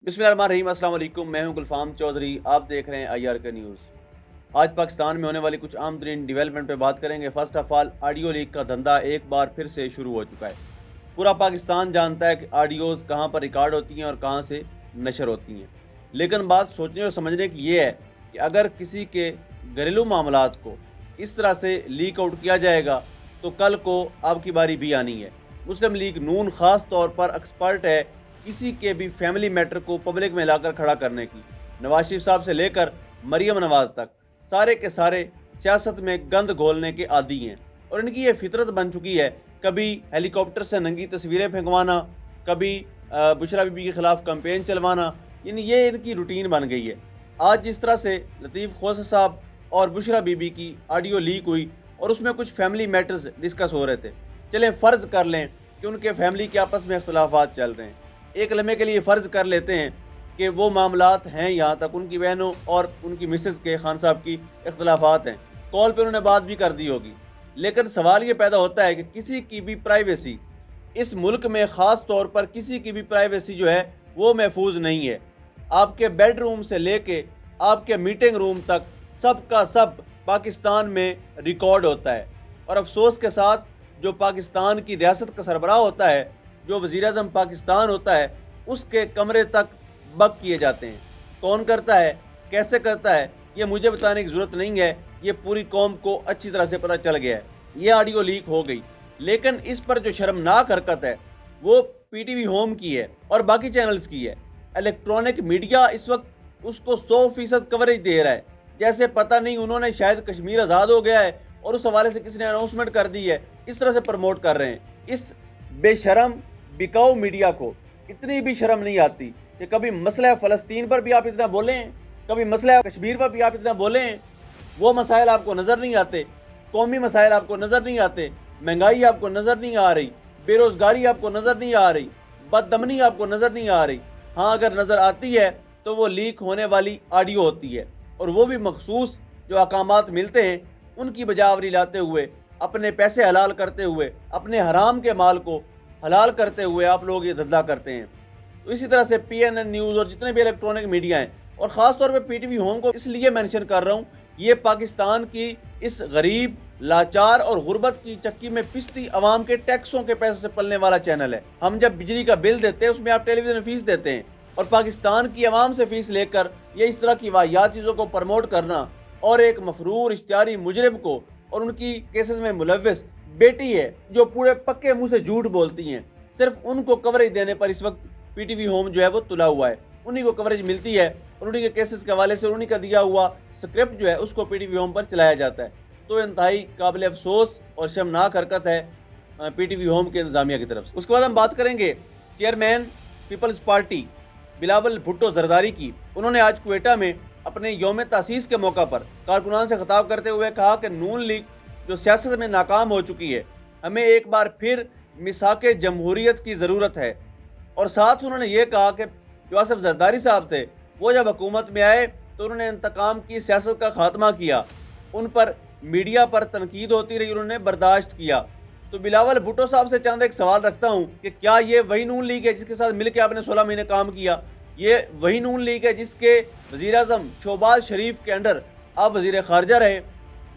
बिस्मिल्लाह रहमान रहीम। अस्सलाम वालेकुम। मैं हूं गुलफाम चौधरी। आप देख रहे हैं IR का न्यूज़। आज पाकिस्तान में होने वाली कुछ आम तरीन डेवलपमेंट पे बात करेंगे। First of all, audio leak का धंधा एक बार फिर से शुरू हो चुका है। पूरा पाकिस्तान जानता है कि ऑडियोज़ कहाँ पर रिकॉर्ड होती हैं और कहाँ से नशर होती हैं। लेकिन बात सोचने और समझने की ये है कि अगर किसी के घरेलू मामलात को इस तरह से लीक आउट किया जाएगा तो कल को आपकी बारी भी आनी है। मुस्लिम लीग नून ख़ास तौर पर एक्सपर्ट है किसी के भी फैमिली मैटर को पब्लिक में लाकर खड़ा करने की। नवाज शरीफ साहब से लेकर मरियम नवाज तक सारे के सारे सियासत में गंद घोलने के आदी हैं और इनकी ये फितरत बन चुकी है। कभी हेलीकॉप्टर से नंगी तस्वीरें फेंकवाना, कभी बुशरा बीबी के ख़िलाफ़ कैंपेन चलवाना, यानी ये इनकी रूटीन बन गई है। आज जिस तरह से लतीफ़ खोसा साहब और बुशरा बीबी की ऑडियो लीक हुई और उसमें कुछ फैमिली मैटर्स डिस्कस हो रहे थे। चलें फ़र्ज़ कर लें कि उनके फैमिली के आपस में इख्तलाफात चल रहे हैं। एक लम्हे के लिए फ़र्ज़ कर लेते हैं कि वो मामलात हैं, यहाँ तक उनकी बहनों और उनकी मिसेस के खान साहब की इख्तलाफात हैं, कॉल पे उन्होंने बात भी कर दी होगी। लेकिन सवाल ये पैदा होता है कि किसी की भी प्राइवेसी इस मुल्क में ख़ास तौर पर किसी की भी प्राइवेसी जो है वो महफूज नहीं है। आपके बेडरूम से लेके आपके मीटिंग रूम तक सब का सब पाकिस्तान में रिकॉर्ड होता है। और अफसोस के साथ जो पाकिस्तान की रियासत का सरबराह होता है, जो वज़ीर-ए-आज़म पाकिस्तान होता है, उसके कमरे तक बग किए जाते हैं। कौन करता है, कैसे करता है, ये मुझे बताने की ज़रूरत नहीं है, ये पूरी कौम को अच्छी तरह से पता चल गया है। ये ऑडियो लीक हो गई, लेकिन इस पर जो शर्मनाक हरकत है वो PTV होम की है और बाकी चैनल्स की है। इलेक्ट्रॉनिक मीडिया इस वक्त उसको 100% कवरेज दे रहा है, जैसे पता नहीं उन्होंने शायद कश्मीर आज़ाद हो गया है और उस हवाले से किसी ने अनाउंसमेंट कर दी है। इस तरह से प्रमोट कर रहे हैं। इस बेशरम बिकाऊ मीडिया को इतनी भी शर्म नहीं आती कि कभी मसला फ़लस्तीन पर भी आप इतना बोलें, कभी मसला कश्मीर पर भी आप इतना बोलें। वो मसाइल आपको नज़र नहीं आते, कौमी मसाइल आपको नज़र नहीं आते, महंगाई आपको नज़र नहीं आ रही, बेरोज़गारी आपको नज़र नहीं आ रही, बददमनी आपको नज़र नहीं आ रही। हाँ, अगर नज़र आती है तो वो लीक होने वाली ऑडियो होती है और वो भी मखसूस जो अहकामात मिलते हैं उनकी बजावरी लाते हुए, अपने पैसे हलाल करते हुए, अपने हराम के माल को हलाल करते हुए आप लोग ये धंधा करते हैं। तो इसी तरह से PNN न्यूज़ और जितने भी इलेक्ट्रॉनिक मीडिया हैं, और ख़ास तौर पे PTV होम को इसलिए मेंशन कर रहा हूँ, ये पाकिस्तान की इस गरीब, लाचार और गुर्बत की चक्की में पिसती आवाम के टैक्सों के पैसे से पलने वाला चैनल है। हम जब बिजली का बिल देते हैं उसमें आप टेलीविज़न फीस देते हैं, और पाकिस्तान की आवाम से फीस लेकर ये इस तरह की वाहियात चीज़ों को प्रमोट करना और एक मफरूर इश्तिहारी मुजरिम को और उनकी केसेस में मुलव्विस बेटी है जो पूरे पक्के मुंह से झूठ बोलती हैं, सिर्फ उनको कवरेज देने पर इस वक्त PTV होम जो है वो तुला हुआ है। उन्हीं को कवरेज मिलती है और उन्हीं के केसेस के हवाले से उन्हीं का दिया हुआ स्क्रिप्ट जो है उसको PTV होम पर चलाया जाता है। तो इंतहाई काबिल अफसोस और शर्मनाक हरकत है PTV होम के इंतजामिया की तरफ से। उसके बाद हम बात करेंगे chairman peoples party Bilawal Bhutto Zardari की। उन्होंने आज क्वेटा में अपने यौम तासीस के मौका पर कारकुनान से खिताब करते हुए कहा कि नून लीग जो सियासत में नाकाम हो चुकी है, हमें एक बार फिर मिसाके जमहूरियत की ज़रूरत है। और साथ उन्होंने ये कहा कि जो आसिफ जरदारी साहब थे वो जब हुकूमत में आए तो उन्होंने इंतकाम की सियासत का खात्मा किया, उन पर मीडिया पर तनकीद होती रही, उन्होंने बर्दाश्त किया। तो बिलावल भुट्टो साहब से चंद एक सवाल रखता हूँ कि क्या ये वही नून लीग है जिसके साथ मिलकर आपने 16 महीने काम किया? ये वही नून लीग है जिसके वज़ीर-ए-आज़म शहबाज शरीफ के अंडर आप वज़ीर ख़ारजा रहे,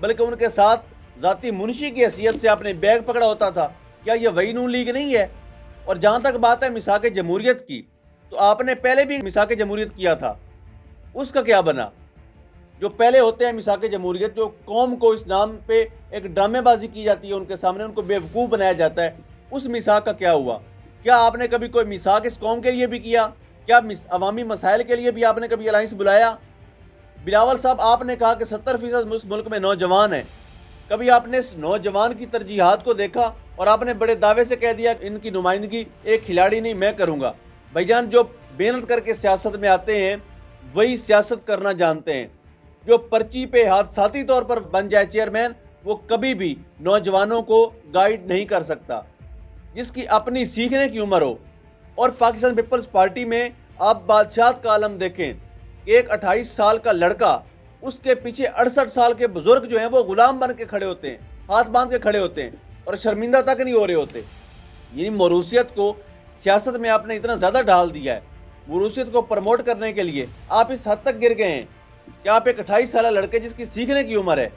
बल्कि उनके साथ ज़ाती मुंशी की हैसियत से आपने बैग पकड़ा होता था? क्या ये वही नून लीग नहीं है? और जहाँ तक बात है मिसाके जमहूरियत की, तो आपने पहले भी मिसाके जमहूरियत किया था, उसका क्या बना? जो पहले होते हैं मिसाके जमहूरियत, जो कौम को इस नाम पे एक ड्रामेबाजी की जाती है, उनके सामने उनको बेवकूफ़ बनाया जाता है, उस मिसाक का क्या हुआ? क्या आपने कभी कोई मिसाक इस कौम के लिए भी किया? क्या अवामी मसाइल के लिए भी आपने कभी अलाइंस बुलाया? बिलावल साहब, आपने कहा कि 70% उस मुल्क में नौजवान हैं। कभी आपने इस नौजवान की तरजीहात को देखा और आपने बड़े दावे से कह दिया इनकी नुमाइंदगी एक खिलाड़ी नहीं मैं करूँगा? भाईजान, जो मेहनत करके सियासत में आते हैं वही सियासत करना जानते हैं। जो पर्ची पे हादसाती तौर पर बन जाए चेयरमैन, वो कभी भी नौजवानों को गाइड नहीं कर सकता। जिसकी अपनी सीखने की उम्र हो। और पाकिस्तान पीपल्स पार्टी में आप बादशाह का आलम देखें, एक 28 साल का लड़का, उसके पीछे 68 साल के बुजुर्ग जो हैं वो गुलाम बन के खड़े होते हैं, हाथ बांध के खड़े होते हैं और शर्मिंदा तक नहीं हो रहे होते। यानी मरूसियत को सियासत में आपने इतना ज़्यादा डाल दिया है وروثیت کو پروموٹ کرنے کے لیے آپ اس حد تک گر گئے ہیں کہ آپ ایک 28 سالہ لڑکے جس کی سیکھنے کی عمر ہے،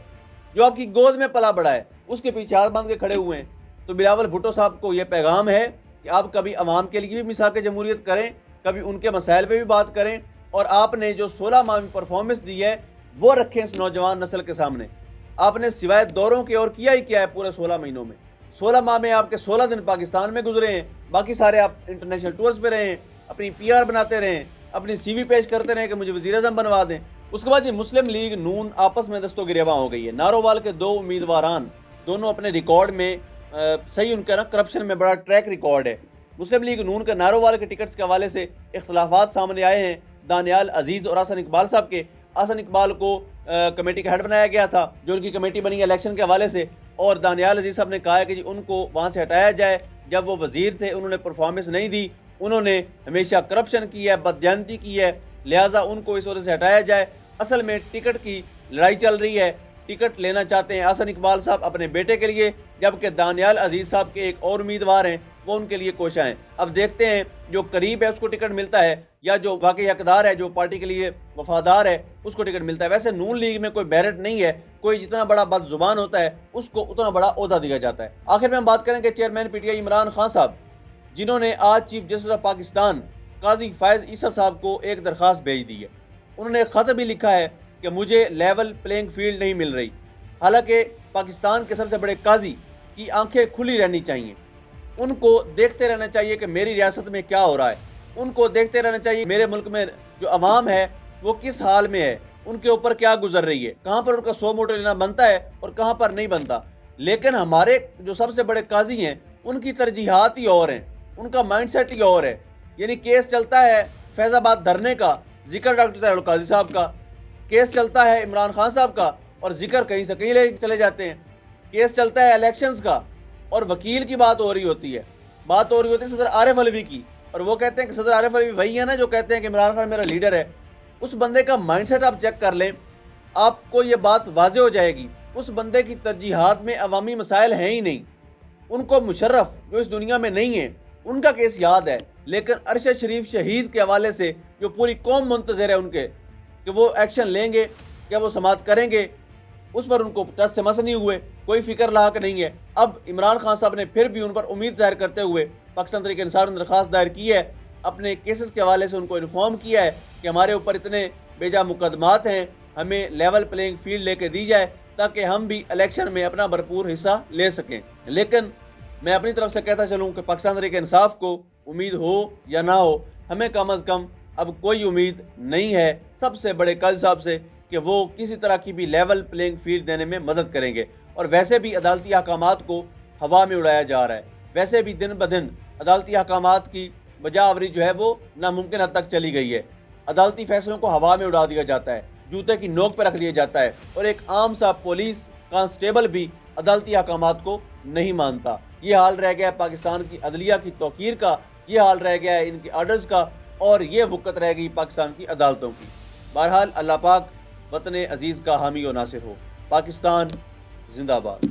جو آپ کی گود میں پلا بڑا ہے، اس کے پیچھے ہاتھ باندھ کے کھڑے ہوئے ہیں۔ تو بلاول بھٹو صاحب کو یہ پیغام ہے کہ آپ کبھی عوام کے لیے بھی میثاق جمہوریت کریں، کبھی ان کے مسائل پہ بھی بات کریں، اور آپ نے جو 16 ماہ میں پرفارمنس دی ہے وہ رکھیں اس نوجوان نسل کے سامنے۔ آپ نے سوائے دوروں کے اور کیا ہی کیا ہے پورے 16 مہینوں میں؟ 16 ماہ میں آپ کے 16 دن پاکستان میں گزرے ہیں، باقی سارے آپ انٹرنیشنل ٹورز پہ رہے ہیں، اپنی پی آر بناتے رہے ہیں، اپنی سی وی پیش کرتے رہے کہ مجھے وزیر اعظم بنوا دیں۔ اس کے بعد یہ مسلم لیگ نون آپس میں دست و گریباں ہو گئی ہے۔ نارووال کے 2 امیدواران دونوں اپنے ریکارڈ میں صحیح ان کا نا کرپشن میں بڑا ٹریک ریکارڈ ہے۔ مسلم لیگ نون کے نارووال کے ٹکٹس کے حوالے سے اختلافات سامنے آئے ہیں دانیال عزیز اور حسن اقبال صاحب کے۔ حسن اقبال کو کمیٹی کا ہیڈ بنایا گیا تھا، جو ان کی کمیٹی بنی ہے الیکشن کے حوالے سے، اور دانیال عزیز صاحب نے کہا ہے کہ جی ان کو وہاں سے ہٹایا جائے۔ جب وہ وزیر تھے انہوں نے پرفارمنس نہیں دی، انہوں نے ہمیشہ کرپشن کی ہے، بددیانتی کی ہے، لہٰذا ان کو اس عہدے سے ہٹایا جائے۔ اصل میں ٹکٹ کی لڑائی چل رہی ہے، ٹکٹ لینا چاہتے ہیں حسن اقبال صاحب اپنے بیٹے کے لیے، جبکہ دانیال عزیز صاحب کے ایک اور امیدوار ہیں وہ ان کے لیے کوشاں ہیں۔ اب دیکھتے ہیں جو قریب ہے اس کو ٹکٹ ملتا ہے یا جو واقعی حقدار ہے، جو پارٹی کے لیے وفادار ہے، اس کو ٹکٹ ملتا ہے۔ ویسے نون لیگ میں کوئی بیرٹ نہیں ہے، کوئی جتنا بڑا بد زبان ہوتا ہے اس کو اتنا بڑا عہدہ دیا جاتا ہے۔ آخر میں ہم بات کریں کہ chairman P T I Imran Khan صاحب، جنہوں نے آج چیف جسٹس آف پاکستان قاضی فائز عیسیٰ صاحب کو ایک درخواست بھیج دی ہے۔ انہوں نے خط بھی لکھا ہے کہ مجھے لیول پلینگ فیلڈ نہیں مل رہی، حالانکہ پاکستان کے سب سے بڑے قاضی کی آنکھیں کھلی رہنی چاہیے، ان کو دیکھتے رہنا چاہیے کہ میری ریاست میں کیا ہو رہا ہے، ان کو دیکھتے رہنا چاہیے میرے ملک میں جو عوام ہے وہ کس حال میں ہے، ان کے اوپر کیا گزر رہی ہے، کہاں پر ان کا 100 موٹر لینا بنتا ہے اور کہاں پر نہیں بنتا۔ لیکن ہمارے جو سب سے بڑے قاضی ہیں ان کی ترجیحات ہی اور ہیں، ان کا مائنڈ سیٹ ہی اور ہے۔ یعنی کیس چلتا ہے فیض آباد دھرنے کا، ذکر ڈاکٹر طاہر القادری صاحب کا، کیس چلتا ہے عمران خان صاحب کا اور ذکر کہیں سے کہیں لے چلے جاتے ہیں، کیس چلتا ہے الیکشنز کا اور وکیل کی بات ہو رہی ہوتی ہے، صدر عارف علوی کی، اور وہ کہتے ہیں کہ صدر عارف علوی وہی ہے نا جو کہتے ہیں کہ عمران خان میرا لیڈر ہے۔ اس بندے کا مائنڈ سیٹ آپ چیک کر لیں، آپ کو یہ بات واضح ہو جائے گی۔ اس بندے کی ترجیحات میں عوامی مسائل ہیں ہی نہیں۔ ان کو مشرف جو اس دنیا میں نہیں ہے ان کا کیس یاد ہے، لیکن ارشد شریف شہید کے حوالے سے جو پوری قوم منتظر ہے ان کے کہ وہ ایکشن لیں گے، کہ وہ سماعت کریں گے، اس پر ان کو ٹس سے مس نہیں ہوئے، کوئی فکر لاحق نہیں ہے۔ اب عمران خان صاحب نے پھر بھی ان پر امید ظاہر کرتے ہوئے پاکستان تحریک انصاف نے درخواست دائر کی ہے، اپنے کیسز کے حوالے سے ان کو انفارم کیا ہے کہ ہمارے اوپر اتنے بیجا مقدمات ہیں، ہمیں لیول پلینگ فیلڈ لے کے دی جائے تاکہ ہم بھی الیکشن میں اپنا بھرپور حصہ لے سکیں۔ لیکن میں اپنی طرف سے کہتا چلوں کہ پاکستان تحریک انصاف کو امید ہو یا نہ ہو، ہمیں کم از کم اب کوئی امید نہیں ہے سب سے بڑے قاضی صاحب سے کہ وہ کسی طرح کی بھی لیول پلینگ فیلڈ دینے میں مدد کریں گے۔ اور ویسے بھی عدالتی احکامات کو ہوا میں اڑایا جا رہا ہے، ویسے بھی دن بدن عدالتی احکامات کی بجا آوری جو ہے وہ ناممکن حد تک چلی گئی ہے۔ عدالتی فیصلوں کو ہوا میں اڑا دیا جاتا ہے، جوتے کی نوک پہ رکھ دیا جاتا ہے، اور ایک عام سا پولیس کانسٹیبل بھی عدالتی احکامات کو نہیں مانتا۔ یہ حال رہ گیا ہے پاکستان کی عدلیہ کی توقیر کا، یہ حال رہ گیا ہے ان کی آرڈرز کا، اور یہ وقت رہ گئی پاکستان کی عدالتوں کی۔ بہرحال اللہ پاک وطن عزیز کا حامی و ناصر ہو۔ پاکستان زندہ باد۔